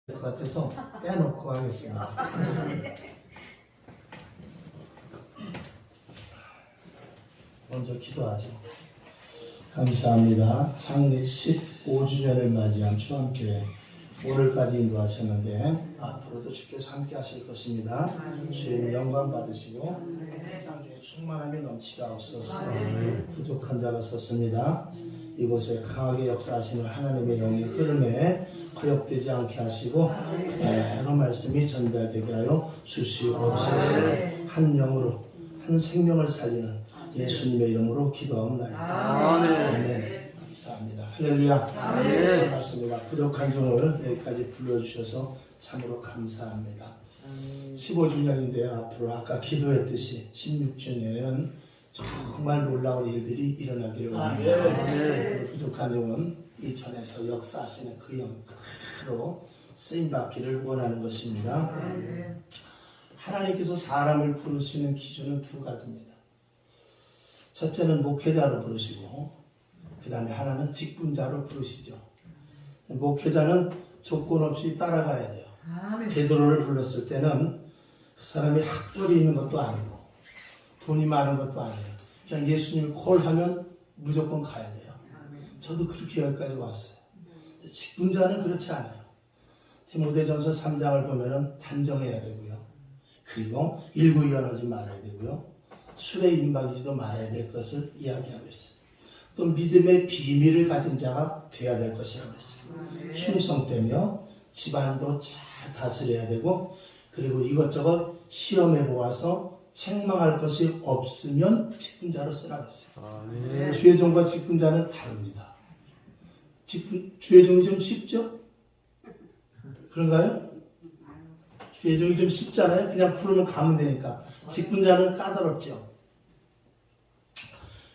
것 같아서 빼놓고 하겠습니다. 먼저 기도하죠. 감사합니다. 창립 15주년을 맞이한 주한교회 오늘까지 인도하셨는데 앞으로도 주께서 함께 하실 것입니다. 주의 영광 받으시고 세상 중에 충만함이 넘치게 하옵소서. 부족한 자가 섰습니다. 이곳에 강하게 역사하시는 하나님의 영의 흐름에 거역되지 않게 하시고 그대로 말씀이 전달되게 하여 주시옵소서. 한 영으로 한 생명을 살리는 예수님의 이름으로 기도하옵나이다. 아멘. 감사합니다. 할렐루야. 반갑습니다. 부족한 종을 여기까지 불러주셔서 참으로 감사합니다. 15주년인데요. 앞으로 아까 기도했듯이 16주년에는 정말 놀라운 일들이 일어나기를 원합니다. 부족한 종은 이전에서 역사하시는 그 영 그대로 쓰임받기를 원하는 것입니다. 하나님께서 사람을 부르시는 기준은 두 가지입니다. 첫째는 목회자로 부르시고 그 다음에 하나는 직분자로 부르시죠. 목회자는 조건 없이 따라가야 돼요. 베드로를 불렀을 때는 그 사람이 학벌이 있는 것도 아니고 돈이 많은 것도 아니에요. 그냥 예수님이 콜하면 무조건 가야 돼요. 저도 그렇게 여기까지 왔어요. 직분자는 그렇지 않아요. 디모데전서 3장을 보면은 단정해야 되고요. 그리고 일구이연하지 말아야 되고요. 술에 임박이지도 말아야 될 것을 이야기하고 있어요. 또 믿음의 비밀을 가진 자가 되어야 될 것이라고 했어요. 충성되며 집안도 잘 다스려야 되고 그리고 이것저것 시험해 보아서 책망할 것이 없으면 직분자로 쓰라고 했어요. 주의 종과 직분자는 다릅니다. 주의 종이 좀 쉽죠? 그런가요? 주의 종이 좀 쉽잖아요. 그냥 부르면 가면 되니까. 직분자는 까다롭죠.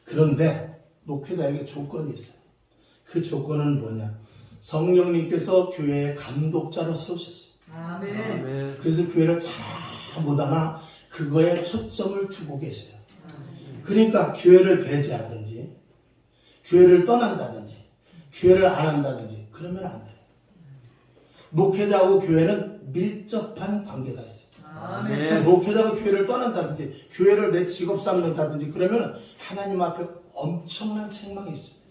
그런데 목회자에게 조건이 있어요. 그 조건은 뭐냐? 성령님께서 교회의 감독자로 세우셨어요. 아멘. 그래서 교회를 잘 못하나 그거에 초점을 두고 계세요. 그러니까 교회를 배제하든지 교회를 떠난다든지 교회를 안 한다든지 그러면 안 돼요. 목회자하고 교회는 밀접한 관계가 있어요. 아멘. 목회자가 교회를 떠난다든지 교회를 내 직업 삼는다든지 그러면 하나님 앞에 엄청난 책망이 있어요.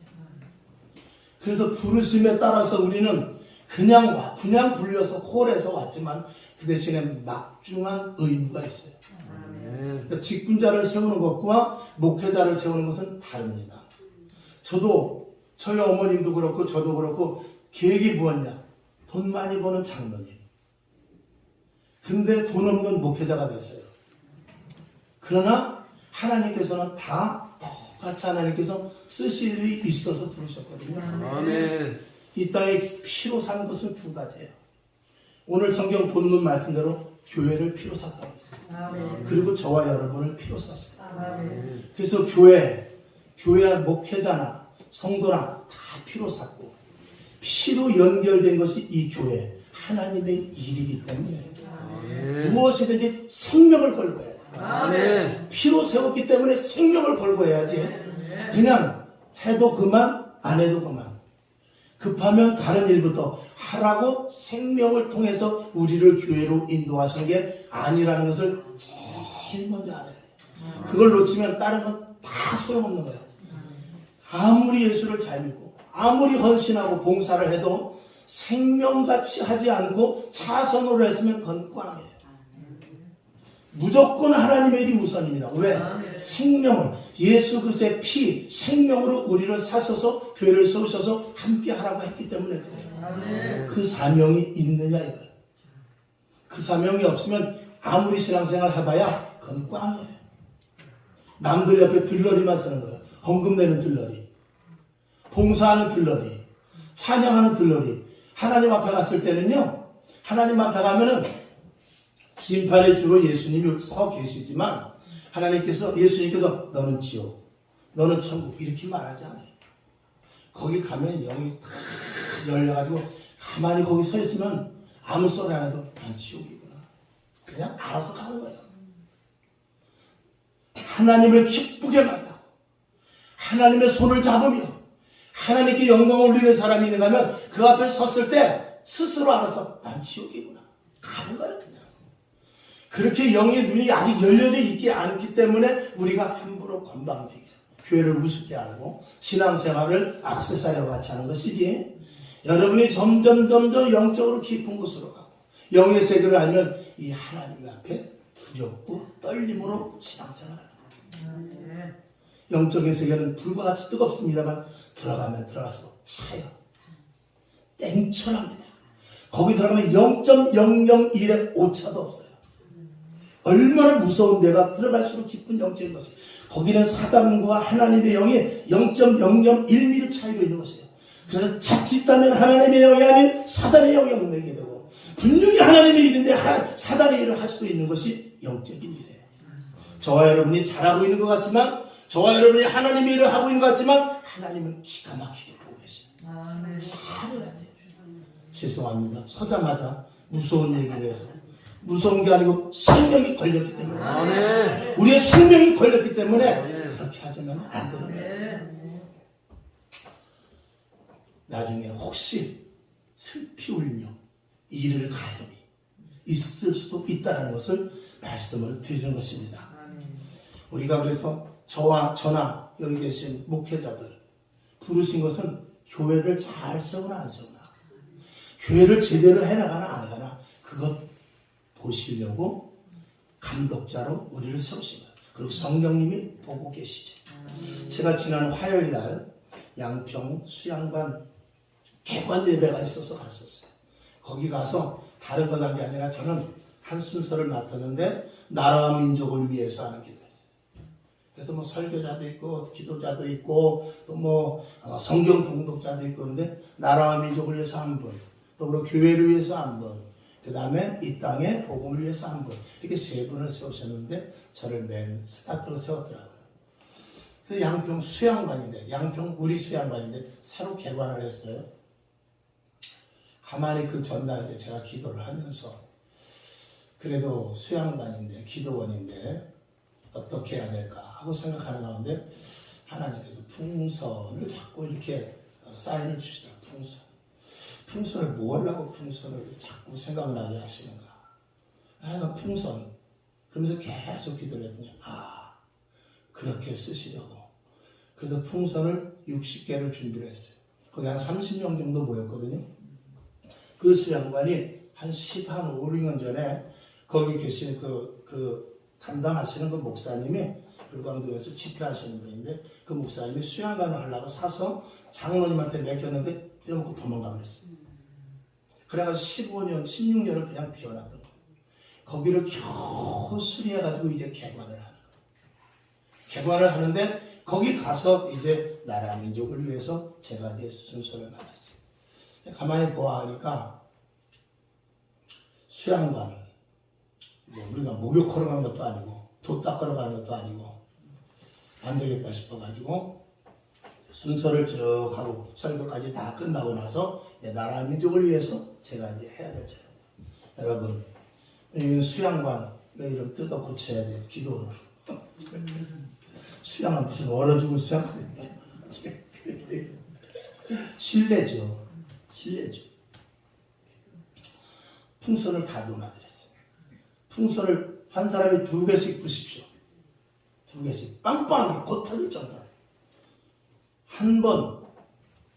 그래서 부르심에 따라서 우리는 그냥 불려서 콜해서 왔지만 그 대신에 막중한 의무가 있어요. 그러니까 직분자를 세우는 것과 목회자를 세우는 것은 다릅니다. 저희 어머님도 그렇고 저도 그렇고 계획이 무엇냐? 돈 많이 버는 장로님. 근데 돈 없는 목회자가 됐어요. 그러나 하나님께서는 다 똑같이 하나님께서 쓰실 일이 있어서 부르셨거든요. 아멘. 이 땅에 피로 산 것은 두 가지예요. 오늘 성경 본문 말씀대로 교회를 피로 샀다고 했어요. 그리고 저와 여러분을 피로 샀어요. 아멘. 그래서 교회 목회자나 성도나 다 피로 샀고 피로 연결된 것이 이 교회 하나님의 일이기 때문에 무엇이든지 생명을 걸고 해야 돼요. 아멘. 피로 세웠기 때문에 생명을 걸고 해야지. 그냥 해도 그만 안 해도 그만. 급하면 다른 일부터 하라고 생명을 통해서 우리를 교회로 인도하신 게 아니라는 것을 제일 먼저 알아야 돼요. 그걸 놓치면 다른 건 다 소용없는 거예요. 아무리 예수를 잘 믿고 아무리 헌신하고 봉사를 해도 생명같이 하지 않고 차선으로 했으면 그건 꽝이에요. 무조건 하나님의 일이 우선입니다. 왜? 생명을 예수 그리스도의 피 생명으로 우리를 사셔서 교회를 세우셔서 함께 하라고 했기 때문에 그래요. 그 사명이 있느냐 이거예요. 그 사명이 없으면 아무리 신앙생활 해봐야 그건 꽝이에요. 남들 옆에 들러리만 쓰는 거예요. 헌금 내는 들러리, 봉사하는 들러리, 찬양하는 들러리. 하나님 앞에 갔을 때는요, 하나님 앞에 가면은 심판의 주로 예수님이 서 계시지만 예수님께서 너는 지옥, 너는 천국 이렇게 말하지 않아요. 거기 가면 영이 다 열려가지고 가만히 거기 서 있으면 아무 소리 안 해도 난 지옥이구나. 그냥 알아서 가는 거예요. 하나님을 기쁘게 만나고 하나님의 손을 잡으며 하나님께 영광을 올리는 사람이 있는가 하면 그 앞에 섰을 때 스스로 알아서 난 지옥이구나 가는 거야 그냥. 그렇게 영의 눈이 아직 열려져 있지 않기 때문에 우리가 함부로 건방지게 교회를 우습게 알고 신앙생활을 악세사리와 같이 하는 것이지. 여러분이 점점 영적으로 깊은 곳으로 가고 영의 세계를 알면 이 하나님 앞에 두렵고 떨림으로 신앙생활하는 거예요. 영적인 세계는 불과 같이 뜨겁습니다만 들어가면 들어갈수록 차요. 땡처랍니다. 거기 들어가면 0.001의 오차도 없어요. 얼마나 무서운 데가 들어갈수록 깊은 영적인 것이. 거기는 사단과 하나님의 영이 0.001mm 차이로 있는 것이에요. 그래서 자칫하면 하나님의 영이 아닌 사단의 영향을 내게 되고 분명히 하나님의 일인데 사단의 일을 할 수 있는 것이 영적인 일이에요. 저와 여러분이 잘하고 있는 것 같지만 저와 여러분이 하나님의 일을 하고 있는 것 같지만 하나님은 기가 막히게 보고 계셔요. 잘해야 돼요. 죄송합니다. 서자마자 무서운 얘기를 해서 무서운 게 아니고 생명이 걸렸기 때문에 우리의 생명이 걸렸기 때문에 그렇게 하자면 안 되는 거예요. 나중에 혹시 슬피 울며 이를 가련이 있을 수도 있다는 것을 말씀을 드리는 것입니다. 우리가 그래서 저나 여기 계신 목회자들 부르신 것은 교회를 잘 세우나 안 세우나 교회를 제대로 해나가나 안 해가나 그것 보시려고 감독자로 우리를 세우신 거예요. 그리고 성령님이 보고 계시죠. 제가 지난 화요일 날 양평 수양관 개관 예배가 있어서 갔었어요. 거기 가서 다른 것 한 게 아니라 저는 한 순서를 맡았는데 나라와 민족을 위해서 하는 기도였어요. 그래서 뭐 설교자도 있고 기도자도 있고 또 성경 봉독자도 있고 그런데 나라와 민족을 위해서 한 분, 또 그리고 교회를 위해서 한 분, 그 다음에 이 땅에 복음을 위해서 한 분, 이렇게 세 분을 세우셨는데 저를 맨 스타트로 세웠더라고요. 그 양평 수양관인데 양평 우리 수양관인데 새로 개관을 했어요. 가만히 그 전날 이제 제가 기도를 하면서 그래도 수양관인데 기도원인데 어떻게 해야 될까 하고 생각하는 가운데 하나님께서 풍선을 자꾸 이렇게 사인을 주시더라고요. 풍선을 뭐 하려고 풍선을 자꾸 생각나게 하시는가. 나 풍선. 그러면서 계속 기도를 했더니 그렇게 쓰시려고. 그래서 풍선을 60개를 준비를 했어요. 거기 한 30명 정도 모였거든요. 그 수양관이 한 5, 6년 전에 거기 계신 그 담당하시는 그 목사님이 불광동에서 집회하시는 분인데 그 목사님이 수양관을 하려고 사서 장로님한테 맡겼는데 떼어먹고 도망가 버렸어요. 그래가지고 15년, 16년을 그냥 비워놨던 거예요. 거기를 겨우 수리해가지고 이제 개관을 하는 거예요. 개관을 하는데 거기 가서 이제 나라 민족을 위해서 제가 이제 순서를 맞았어요. 가만히 보아하니까 수양관, 우리가 목욕하러 가는 것도 아니고 돛 닦으러 가는 것도 아니고 안 되겠다 싶어가지고 순서를 쭉 하고 설교까지 다 끝나고 나서 나라 민족을 위해서 제가 이제 해야 될 차례. 여러분, 이 수양관 이름 뜯어 고쳐야 돼요. 기도원으로. 수양은 무슨 얼어 죽을 수양관이에요. 실례죠. 풍선을 다 도놔드렸어요. 풍선을 한 사람이 2개씩 부십시오. 2개씩 빵빵하게 곧 터질 정도로. 한 번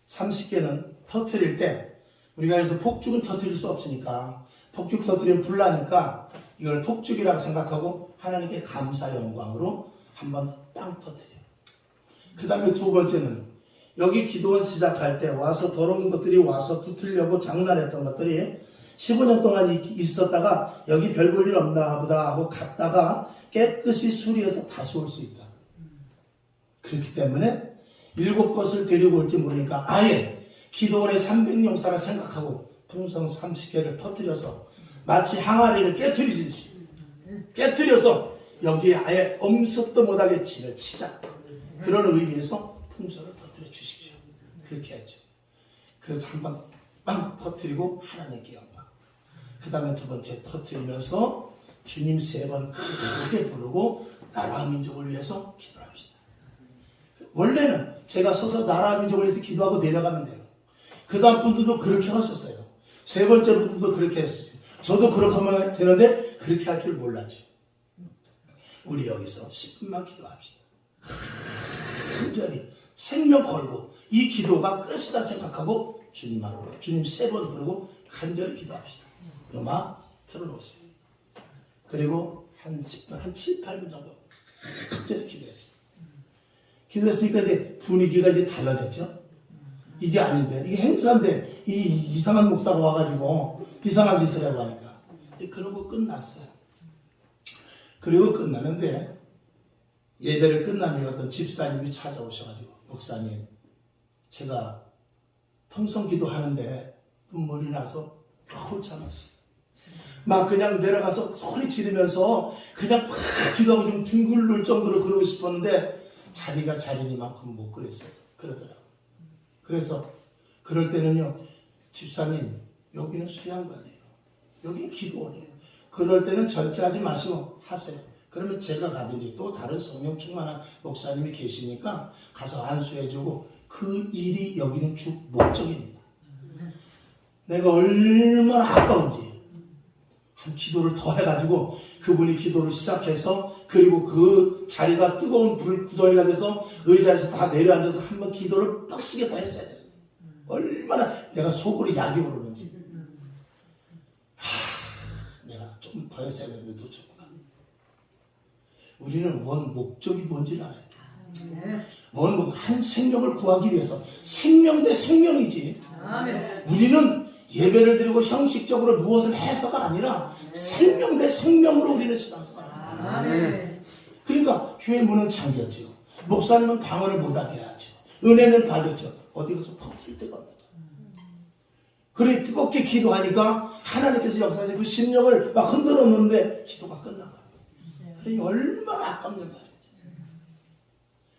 30개는 터뜨릴 때 우리가 그래서 폭죽은 터뜨릴 수 없으니까 폭죽 터뜨리면 불나니까 이걸 폭죽이라고 생각하고 하나님께 감사 영광으로 한번 빵 터뜨려요. 그 다음에 2번째는 여기 기도원 시작할 때 와서 더러운 것들이 와서 붙으려고 장난했던 것들이 15년 동안 있었다가 여기 별 볼 일 없나 보다 하고 갔다가 깨끗이 수리해서 다시 올 수 있다. 그렇기 때문에 7것을 데리고 올지 모르니까 아예 기도원의 300용사를 생각하고 풍선 30개를 터뜨려서 마치 항아리를 깨뜨려서 여기에 아예 엄석도 못하게 진을 치자. 그런 의미에서 풍선을 터뜨려 주십시오. 그렇게 했죠. 그래서 한번 빵 터뜨리고 하나님께 영광. 그 다음에 2번째 터뜨리면서 주님 3번 크게 부르고 나라와 민족을 위해서 기도합시다. 원래는 제가 서서 나라와 민족을 위해서 기도하고 내려가면 돼요. 그 다음 분들도 그렇게 하셨어요. 세 번째 분도 그렇게 했어요. 저도 그렇게 하면 되는데 그렇게 할 줄 몰랐죠. 우리 여기서 10분만 기도합시다. 간절히 생명 걸고 이 기도가 끝이라 생각하고 주님 앞으로 주님 3번 부르고 간절히 기도합시다. 음악 틀어놓으세요. 그리고 한 10분, 한 7, 8분 정도 간절히 기도했어요. 기도했으니까 이제 분위기가 이제 달라졌죠. 이게 아닌데, 이게 행사인데, 이 이상한 목사가 와가지고 이상한 짓을 하고 하니까. 그러고 끝났어요. 그리고 끝나는데, 예배를 끝난 후에 어떤 집사님이 찾아오셔가지고, 목사님, 제가 통성 기도하는데 눈물이 나서 막 참았어요. 막 그냥 내려가서 소리 지르면서 그냥 막 기도하고 좀 둥글릴 정도로 그러고 싶었는데, 자리가 자리니만큼 못 그랬어요. 그러더라고요. 그래서 그럴 때는요, 집사님 여기는 수양관이에요. 여기는 기도원이에요. 그럴 때는 절제하지 마시고 하세요. 그러면 제가 가든지 또 다른 성령 충만한 목사님이 계시니까 가서 안수해주고 그 일이 여기는 주 목적입니다. 내가 얼마나 아까운지 한 기도를 더 해가지고 그분이 기도를 시작해서 그리고 그 자리가 뜨거운 불 구덩이가 돼서 의자에서 다 내려앉아서 한번 기도를 빡시게 더 했어야 되는데 얼마나 내가 속으로 약이 오르는지 내가 좀 더 했어야 되는데 놓쳤구나. 우리는 원 목적이 뭔지를 알아요. 원 한 생명을 구하기 위해서 생명 대 생명이지. 우리는 예배를 드리고 형식적으로 무엇을 해서가 아니라 생명 대 생명으로 우리는 신앙생활을. 그러니까 교회 문은 잠겼죠. 목사님은 방언을 못하게 하죠. 은혜는 받았죠. 어디 가서 터뜨릴 데가 없는 거예요. 그래 뜨겁게 기도하니까 하나님께서 역사에서 그 심령을 막 흔들어 놓는데 기도가 끝난 거예요. 그러니 얼마나 아깝는 말이에요.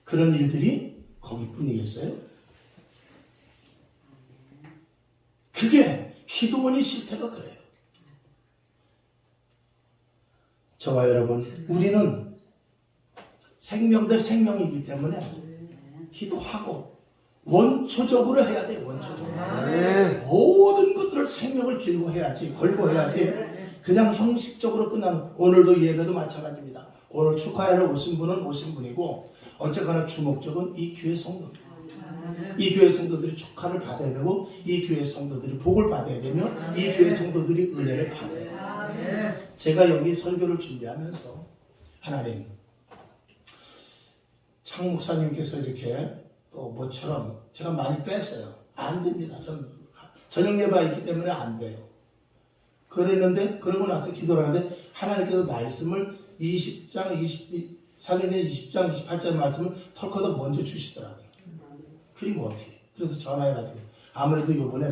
그런 일들이 거기뿐이겠어요? 그게 기도원의 실태가 그래요. 저와 여러분, 우리는 생명 대 생명이기 때문에 기도하고 원초적으로 해야 돼요. 원초적으로. 모든 것들을 생명을 길고 해야지, 걸고 해야지. 그냥 형식적으로 끝나는, 오늘도 예배도 마찬가지입니다. 오늘 축하하러 오신 분은 오신 분이고 어쨌거나 주목적은 이 교회 성도입니다. 이 교회 성도들이 축하를 받아야 되고 이 교회 성도들이 복을 받아야 되며 이 교회 성도들이 은혜를 받아야 돼요. 제가 여기 설교를 준비하면서 하나님 창 목사님께서 이렇게 또 뭐처럼 제가 많이 뺐어요. 안 됩니다. 전 저녁 예배가 있기 때문에 안 돼요. 그랬는데 그러고 나서 기도를 하는데 하나님께서 말씀을 20장 20장 28절 말씀을 털커덕 먼저 주시더라고요. 그리고 어떻게? 그래서 전화해가지고 아무래도 이번에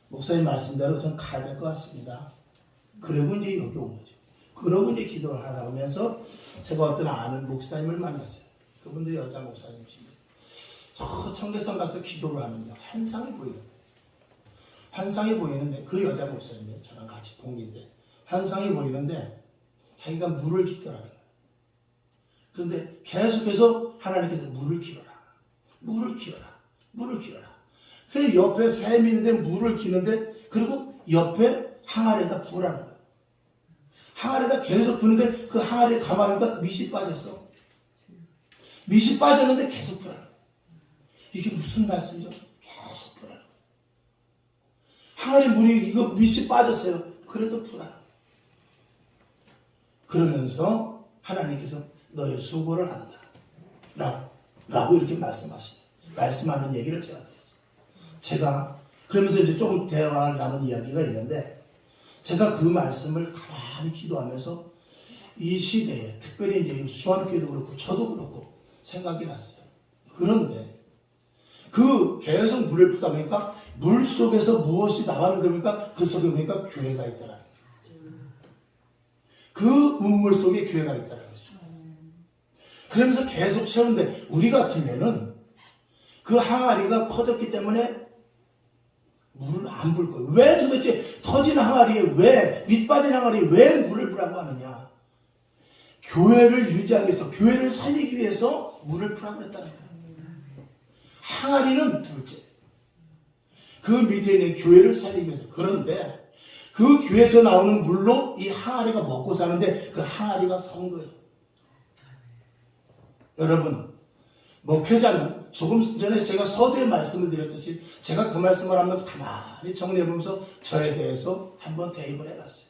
목사님 말씀대로 좀 가야 될 것 같습니다. 그리고 이제 여기 온 거죠. 그러고 이제 기도를 하다 보면서 제가 어떤 아는 목사님을 만났어요. 그분들이 여자 목사님이신데 저 청계산 가서 기도를 하는데 환상이 보이는 환상이 보이는데 그 여자 목사님이 저랑 같이 동기인데 환상이 보이는데 자기가 물을 기도하는 거예요. 그런데 계속해서 하나님께서 물을 기어라. 물을 기어라. 물을 기어라. 그 옆에 샘이 있는데 물을 기는데 그리고 옆에 항아리에다 부으라는 거예요. 항아리에다 계속 부는데 그 항아리에 가만히 보니까 밑이 빠졌어. 밑이 빠졌는데 계속 부라는 거예요. 이게 무슨 말씀이죠? 계속 부라는 거예요. 항아리 물이 이거 밑이 빠졌어요. 그래도 부라는 거예요. 그러면서 하나님께서 너의 수고를 한다. 라고 이렇게 말씀하는 얘기를 제가 들었어요. 제가 그러면서 이제 조금 대화를 나눈 이야기가 있는데 제가 그 말씀을 가만히 기도하면서 이 시대에 특별히 이제 수험교회도 그렇고 저도 그렇고 생각이 났어요. 그런데 그 계속 물을 푸다 보니까 물 속에서 무엇이 나가는 겁니까? 그 속에 보니까 교회가 있더라. 그 우물 속에 교회가 있다는 거죠. 그러면서 계속 채우는데 우리 같으면은 그 항아리가 커졌기 때문에 물을 안 불 거예요. 왜 도대체 터진 항아리에 왜 밑빠진 항아리에 왜 물을 부라고 하느냐? 교회를 유지하기 위해서 교회를 살리기 위해서 물을 부라고 했다는 거예요. 항아리는 둘째. 그 밑에 있는 교회를 살리기 위해서. 그런데 그 교회에서 나오는 물로 이 항아리가 먹고 사는데 그 항아리가 성도예요. 여러분, 목회자는 조금 전에 제가 서두에 말씀을 드렸듯이 제가 그 말씀을 한번 가만히 정리해보면서 저에 대해서 한번 대입을 해봤어요.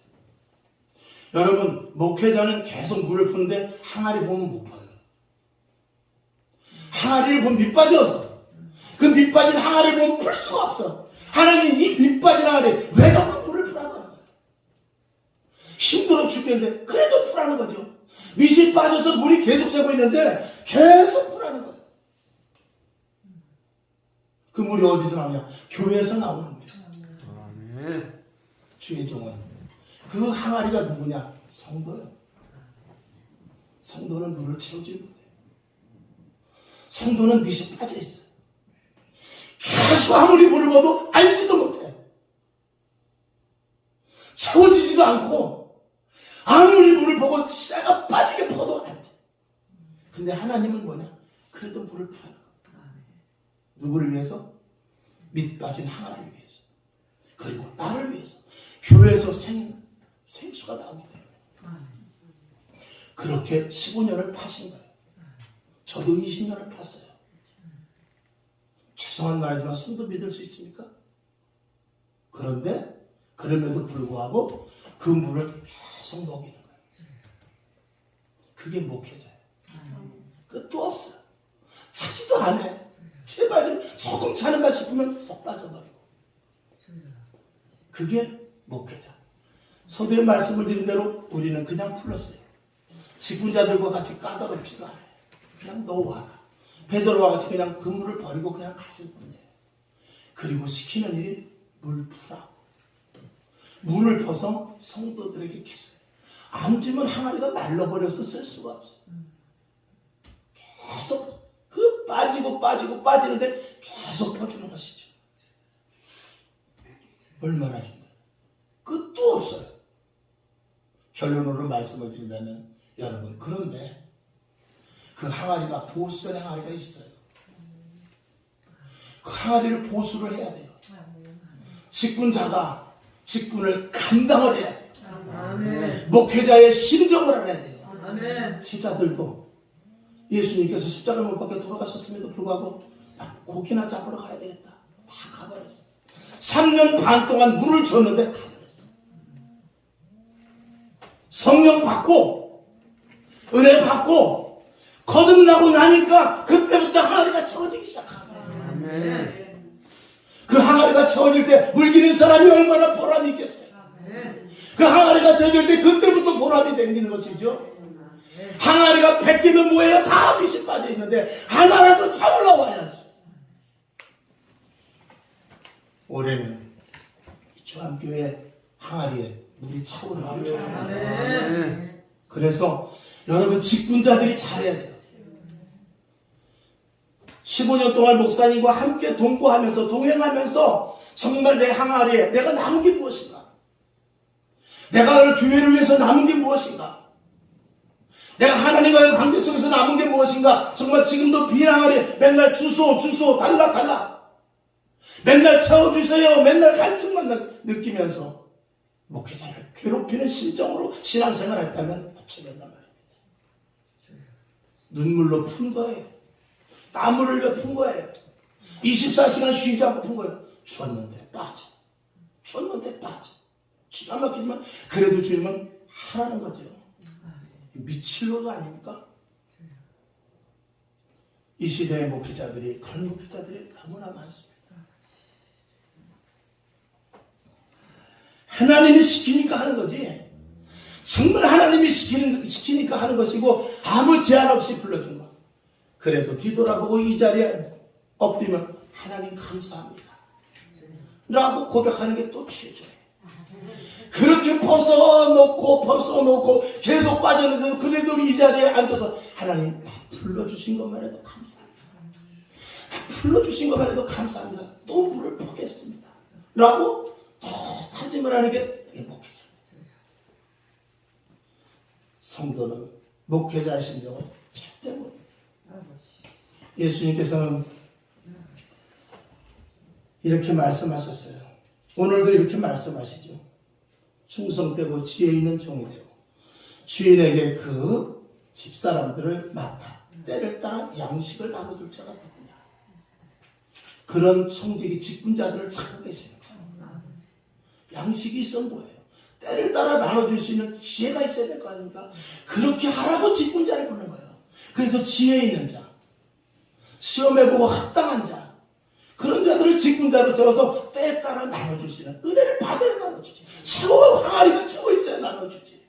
여러분, 목회자는 계속 물을 푸는데 항아리 보면 못 봐요. 항아리를 보면 밑 빠져서 그 밑 빠진 항아리를 보면 풀 수가 없어. 하나님, 이 밑 빠진 항아리 왜 자꾸 물을 푸라고 하는 거예요? 힘들어 죽겠는데 그래도 푸라는 거죠. 밑이 빠져서 물이 계속 새고 있는데 계속 푸라는 거예요. 그 물이 어디서 나오냐? 교회에서 나오는 물이에요. 주의 종은 그 항아리가 누구냐? 성도예요. 성도는 물을 채우지 못해요. 성도는 밑이 빠져 있어요. 계속 아무리 물을 먹어도 알지도 못해. 채워지지도 않고 아무리 물을 보고 씨가 빠지게 퍼도 안 돼. 근데 하나님은 뭐냐? 그래도 물을 풀어요. 누구를 위해서? 밑 빠진 항아리를 위해서. 그리고 나를 위해서. 교회에서 생수가 나오기 때문에. 그렇게 15년을 파신 거예요. 저도 20년을 팠어요. 죄송한 말이지만 손도 믿을 수 있습니까? 그런데 그럼에도 불구하고 그 물을 계속 먹이는 거예요. 그게 목회자예요. 끝도 없어. 찾지도 않아. 제발 좀 조금 차는가 싶으면 쏙 빠져버리고. 그게 목회자. 서두에 말씀을 드린 대로 우리는 그냥 풀었어요. 직분자들과 같이 까다롭지도 않아요. 그냥 놓아라. 베드로와 같이 그냥 그물을 버리고 그냥 갔을 뿐이에요. 그리고 시키는 일이 물 푸라. 물을 퍼서 성도들에게 계속. 안 주면 항아리가 말라버려서 쓸 수가 없어요. 계속 그 빠지는데 계속 퍼주는 것이죠. 얼마나 힘들어요. 끝도 없어요. 결론으로 말씀을 드린다면 여러분, 그런데 그 항아리가 보수전의 항아리가 있어요. 그 항아리를 보수를 해야 돼요. 직분자가 직분을 감당을 해야 돼요. 목회자의 심정을 알아야 돼요. 제자들도 예수님께서 십자가를 못 박혀 돌아가셨음에도 불구하고 고기나 잡으러 가야 되겠다. 다 가버렸어. 3년 반 동안 물을 줬는데 가버렸어. 성령 받고 은혜 받고 거듭나고 나니까 그때부터 항아리가 채워지기 시작합니다. 그 항아리가 채워질 때 물기는 사람이 얼마나 보람이 있겠어요. 그 항아리가 채워질 때 그때부터 보람이 생기는 것이죠. 항아리가 100개면 뭐예요? 다 빛이 빠져 있는데 하나라도 차올라 와야지. 올해는 주암교회 항아리에 물이 차오르기를 바랍니다. 그래서 여러분, 직분자들이 잘해야 돼요. 15년 동안 목사님과 함께 동거하면서 동행하면서 정말 내 항아리에 내가 남은 게 무엇인가? 내가 교회를 위해서 남은 게 무엇인가? 내가 하나님과의 관계 속에서 남은 게 무엇인가? 정말 지금도 빈 항아리 맨날 주소 달라 맨날 채워주세요. 맨날 갈증만 느끼면서 목회자를 괴롭히는 심정으로 신앙생활을 했다면 어쩌 된단 말입니다. 눈물로 푼 거예요. 땀을 흘려 푼 거예요. 24시간 쉬지 않고 푼 거예요. 줬는데 빠져. 기가 막히지만 그래도 주님은 하라는 거죠. 미칠 노도 아닙니까? 이 시대의 목회자들이, 그런 목회자들이 너무나 많습니다. 하나님이 시키니까 하는 거지. 정말 하나님이 시키니까 하는 것이고 아무 제한 없이 불러준 거. 그래도 뒤돌아보고 이 자리에 엎드리면 하나님 감사합니다 라고 고백하는 게 또 최초예요. 그렇게 벗어놓고 계속 빠졌는데도 그래도 이 자리에 앉아서 하나님, 나 불러주신 것만 해도 감사합니다. 불러주신 것만 해도 감사합니다. 또 물을 보겠습니다 라고 더 다짐을 하는 게 목회자. 성도는 목회자의 심정을 절대 못. 예수님께서는 이렇게 말씀하셨어요. 오늘도 이렇게 말씀하시죠. 충성되고 지혜 있는 종이 되고 주인에게 그 집사람들을 맡아 때를 따라 양식을 나눠줄 자가 누구냐. 그런 성직이 직분자들을 찾고 계시는 거예요. 양식이 있어 뭐예요? 때를 따라 나눠줄 수 있는 지혜가 있어야 될 거 아닙니까? 그렇게 하라고 직분자를 보는 거예요. 그래서 지혜 있는 자, 시험해보고 합당한 자, 그런 자들을 직분자로 세워서 때에 따라 나눠줄 수 있는 은혜를 받아야 나눠주지. 최고가 항아리가 최고 있어야 나눠주지.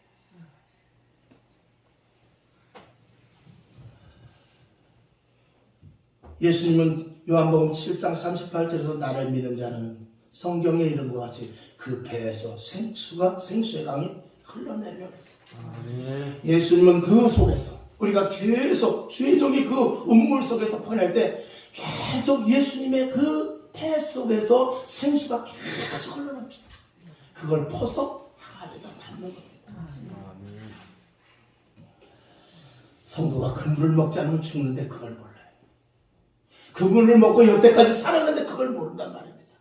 예수님은 요한복음 7장 38절에서 나를 믿는 자는 성경에 이른 것 같이 그 배에서 생수의 강이 흘러내려 그랬어요. 예수님은 그 속에서 우리가 계속 주의 종이 그 음물 속에서 보낼 때 계속 예수님의 그 배 속에서 생수가 계속 흘러넘칩니다. 그걸 퍼서 항아리에다 담는 겁니다. 성도가 그 물을 먹지 않으면 죽는데 그걸 몰라요. 그 물을 먹고 여태까지 살았는데 그걸 모른단 말입니다.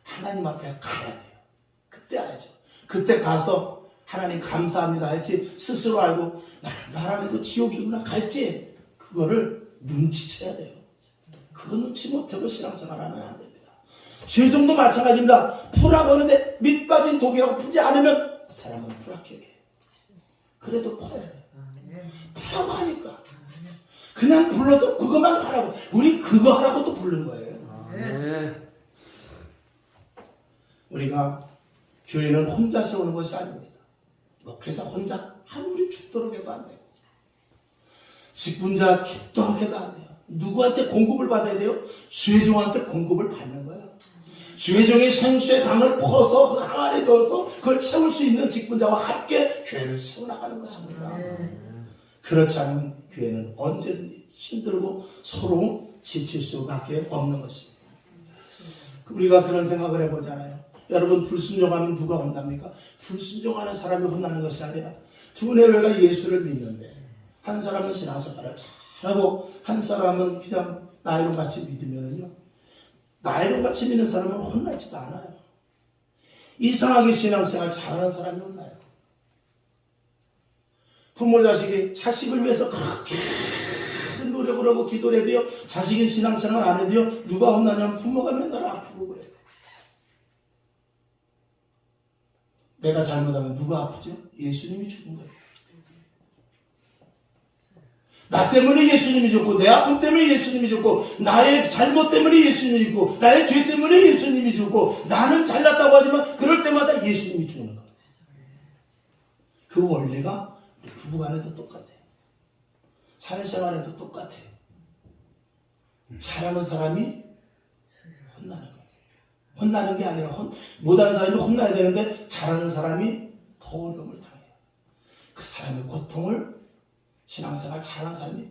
하나님 앞에 가야 돼요. 그때 알죠. 그때 가서 하나님 감사합니다 할지 스스로 알고 말 안 해도 지옥이구나 갈지 그거를 눈치채야 돼요. 그거 눈치 못하고 신앙생활하면 안 됩니다. 죄종도 마찬가지입니다. 풀하고 하는데 밑 빠진 독이라고 푸지 않으면 그 사람은 불합격해요. 그래도 퍼야 돼요. 풀하고 하니까 그냥 불러서 그것만 하라고 우리 그거 하라고 또 부른 거예요. 우리가 교회는 혼자 세우는 것이 아닙니다. 목회자 혼자 아무리 죽도록 해도 안 돼요. 직분자 죽도록 해도 안 돼요. 누구한테 공급을 받아야 돼요? 주의 종한테 공급을 받는 거예요. 주의 종이 생수의 강을 퍼서 그 항아리에 넣어서 그걸 채울 수 있는 직분자와 함께 교회를 세워나가는 것입니다. 그렇지 않으면 교회는 언제든지 힘들고 서로 지칠 수밖에 없는 것입니다. 우리가 그런 생각을 해보잖아요. 여러분 불순종하면 누가 혼납니까? 불순종하는 사람이 혼나는 것이 아니라 두 내외가 예수를 믿는데 한 사람은 신앙생활을 잘하고 한 사람은 그냥 나이론 같이 믿으면요 나이론 같이 믿는 사람은 혼나지도 않아요. 이상하게 신앙생활 잘하는 사람이 혼나요. 부모 자식을 위해서 그렇게 노력을 하고 기도를 해도요 자식이 신앙생활 안 해도요 누가 혼나냐면 부모가 맨날 아프고 그래요. 내가 잘못하면 누가 아프죠? 예수님이 죽은 거예요. 나 때문에 예수님이 죽고 내 아픔 때문에 예수님이 죽고 나의 잘못 때문에 예수님이 죽고 나의 죄 때문에 예수님이 죽고 나는 잘났다고 하지만 그럴 때마다 예수님이 죽는 거예요. 그 원리가 우리 부부간에도 똑같아요. 사회생활에도 똑같아요. 잘하는 사람이 혼나는 거예요. 혼나는 게 아니라 못하는 사람이 혼나야 되는데 잘하는 사람이 더 어려움을 당해요. 그 사람의 고통을 신앙생활 잘하는 사람이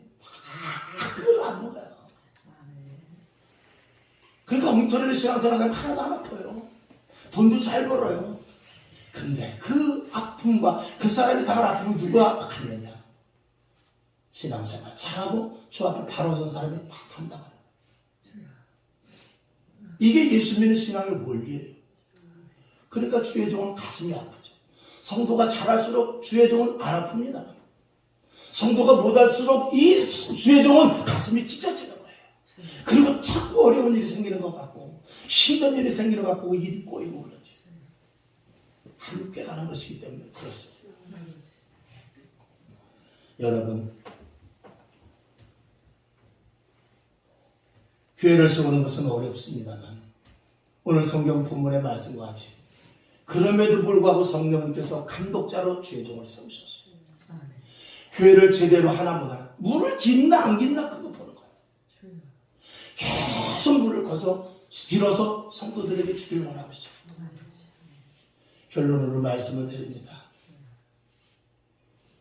다 끌어안는 거예요. 그러니까 엉터리로 신앙생활 하면 하나도 안 아파요. 돈도 잘 벌어요. 근데 그 아픔과 그 사람이 당할 아픔을 누가 갖느냐? 신앙생활 잘하고 주 앞에 바로 선 사람이 다 감당하는 거예요. 이게 예수 믿는 신앙의 원리예요. 그러니까 주의 종은 가슴이 아프죠. 성도가 잘할수록 주의 종은 안 아픕니다. 성도가 못할수록 이 주의 종은 가슴이 찢어지는 거예요. 그리고 자꾸 어려운 일이 생기는 것 같고 힘든 일이 생기는 것 같고 일이 꼬이고 그러죠. 함께 가는 것이기 때문에 그렇습니다. 여러분 교회를 세우는 것은 어렵습니다만 오늘 성경 본문의 말씀과 같이 그럼에도 불구하고 성령님께서 감독자로 주의 종을 세우셨어요. 교회를 제대로 하나 보다 물을 긴나 안 긴나 그거 보는 거예요. 계속 물을 길어서 성도들에게 주기를 원하고 있어요. 결론으로 말씀을 드립니다.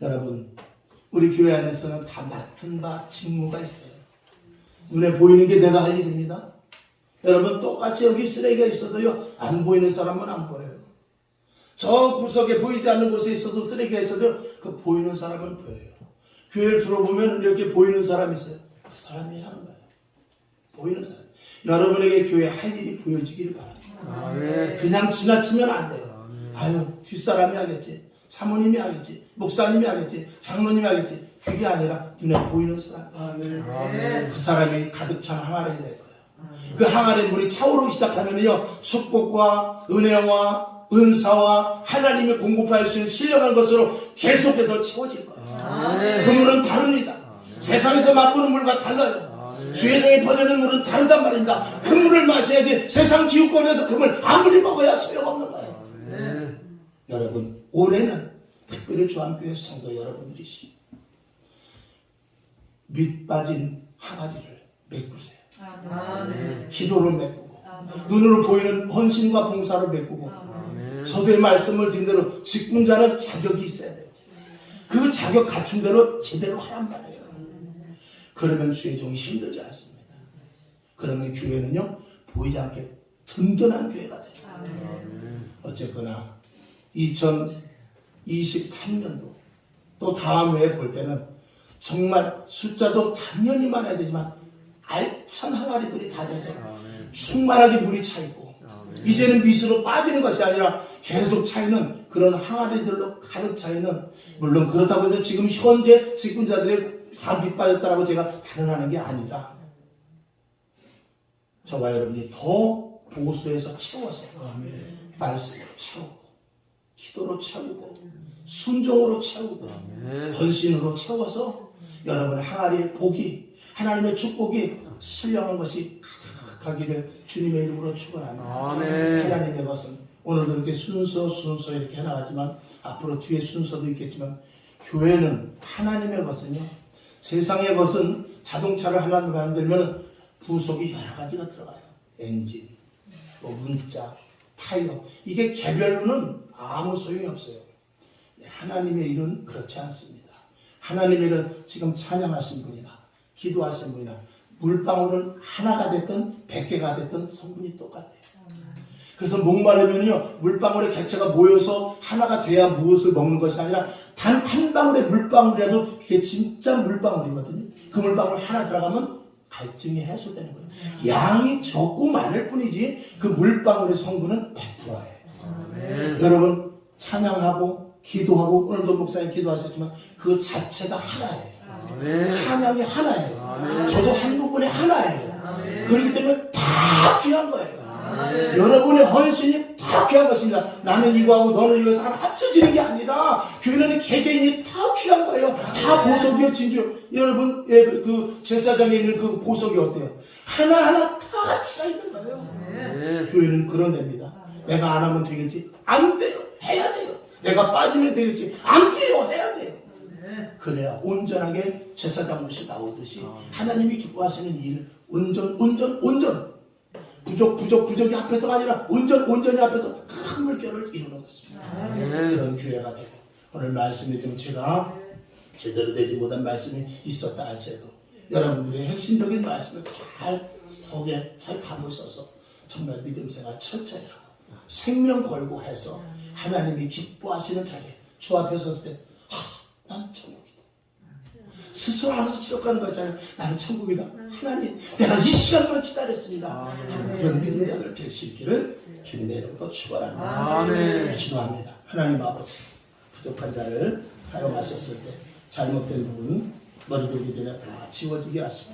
여러분 우리 교회 안에서는 다 맡은 바 직무가 있어요. 눈에 보이는 게 내가 할 일입니다. 여러분 똑같이 여기 쓰레기가 있어도요 안 보이는 사람은 안 보여요. 저 구석에 보이지 않는 곳에 있어도 쓰레기가 있어도 그 보이는 사람은 보여요. 교회를 들어보면 이렇게 보이는 사람이 있어요. 그 사람이 하는 거예요. 보이는 사람. 여러분에게 교회 할 일이 보여지기를 바랍니다. 그냥 지나치면 안 돼요. 아유, 뒷사람이 하겠지, 사모님이 하겠지, 목사님이 하겠지, 장로님이 하겠지. 그게 아니라 눈에 보이는 사람. 그 사람이 가득 찬 항아리가 될 거예요. 그 항아리 물이 차오르기 시작하면요, 축복과 은혜와 은사와 하나님의 공급할 수 있는 신령한 것으로 계속해서 채워질 거예요. 그 물은 다릅니다. 세상에서 맛보는 물과 달라요. 주의 종이 퍼지는 물은 다르단 말입니다. 그 물을 마셔야지 세상 기웃거리에서 그 물 아무리 먹어야 소용없는 거예요. 여러분, 올해는 특별히 주한교회 성도 여러분들이시 밑 빠진 항아리를 메꾸세요. 기도를 메꾸고 눈으로 보이는 헌신과 봉사를 메꾸고 저도의 말씀을 드린 대로 직분자는 자격이 있어야 돼요. 그 자격 갖춘 대로 제대로 하란 말이에요. 그러면 주의 종이 힘들지 않습니다. 그러면 교회는요, 보이지 않게 든든한 교회가 돼요. 어쨌거나 2023년도 또 다음 해에 볼 때는 정말 숫자도 당연히 많아야 되지만 알찬 항아리들이 다 돼서 충만하게 물이 차 있고 이제는 밑으로 빠지는 것이 아니라 계속 차이는 그런 항아리들로 가득 차이는, 물론 그렇다고 해서 지금 현재 직분자들의 다 밑빠졌다라고 제가 단언하는 게 아니라 저와 여러분이 더 보수해서 채워서 말씀으로 채우고 기도로 채우고 순종으로 채우고 헌신으로 채워서 여러분의 항아리의 복이, 하나님의 축복이 신령한 것이 가득하기를 주님의 이름으로 축원합니다. 하나님의 것은 오늘도 이렇게 순서 이렇게 해나가지만 앞으로 뒤에 순서도 있겠지만 교회는 하나님의 것은요, 세상의 것은 자동차를 하나 만들면 부속이 여러 가지가 들어가요. 엔진, 또 문자, 타이어. 이게 개별로는 아무 소용이 없어요. 하나님의 일은 그렇지 않습니다. 하나님의 일은 지금 찬양하신 분이나 기도하신 분이나 물방울은 하나가 됐든 100개가 됐든 성분이 똑같아요. 그래서 목마르면요, 물방울의 객체가 모여서 하나가 돼야 무엇을 먹는 것이 아니라 단 한 방울의 물방울이라도 그게 진짜 물방울이거든요. 그 물방울 하나 들어가면 갈증이 해소되는 거예요. 양이 적고 많을 뿐이지 그 물방울의 성분은 100%예요. 여러분, 찬양하고 기도하고, 오늘도 목사님 기도하셨지만 그 자체가 하나예요. 찬양이 하나예요. 저도 한 부분이 하나예요. 그렇기 때문에 다 귀한 거예요. 여러분의 헌신이 다 귀한 것입니다. 나는 이거하고 너는 이거에서 하나 합쳐지는 게 아니라 교회는 개개인이 다 귀한 거예요. 다 보석이요, 진주. 여러분, 그 제사장에 있는 그 보석이 어때요? 하나하나 다 가치가 있는 거예요. 교회는 그런 데입니다. 내가 안 하면 되겠지? 안 돼요. 해야 돼요. 내가 빠지면 되겠지? 안 돼요. 해야 돼요. 그래야 온전하게 제사장 옷이 나오듯이 하나님이 기뻐하시는 일, 온전 부족이 앞에서가 아니라 온전히 앞에서 큰 물결을 이루는 것입니다. 그런 교회가 되고, 오늘 말씀이 좀 제가 제대로 되지 못한 말씀이 있었다 할지라도 여러분들의 핵심적인 말씀을 속에 잘 담으셔서 정말 믿음 생활 철저히 하고 생명 걸고 해서 하나님이 기뻐하시는 자리에 주 앞에 섰을 때, 난 천국이다. 스스로 알아서 지옥가는 것이 아니라 나는 천국이다. 하나님, 내가 이 시간만 기다렸습니다. 하는 그런 믿음자들 될 수 있기를 주님의 이름으로 축원합니다. 기도합니다. 하나님 아버지, 부족한 자를 사용하셨을 때 잘못된 부분 머리 들기 전에 다 지워지게 하시고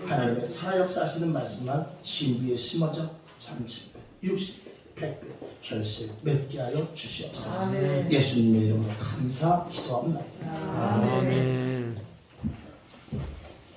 하나님의 살아역사하시는 말씀만 신비에 심어져 30배, 60배, 100배 결실 맺게 하여 주시옵소서. 예수님의 이름으로 감사 기도합니다. 아멘.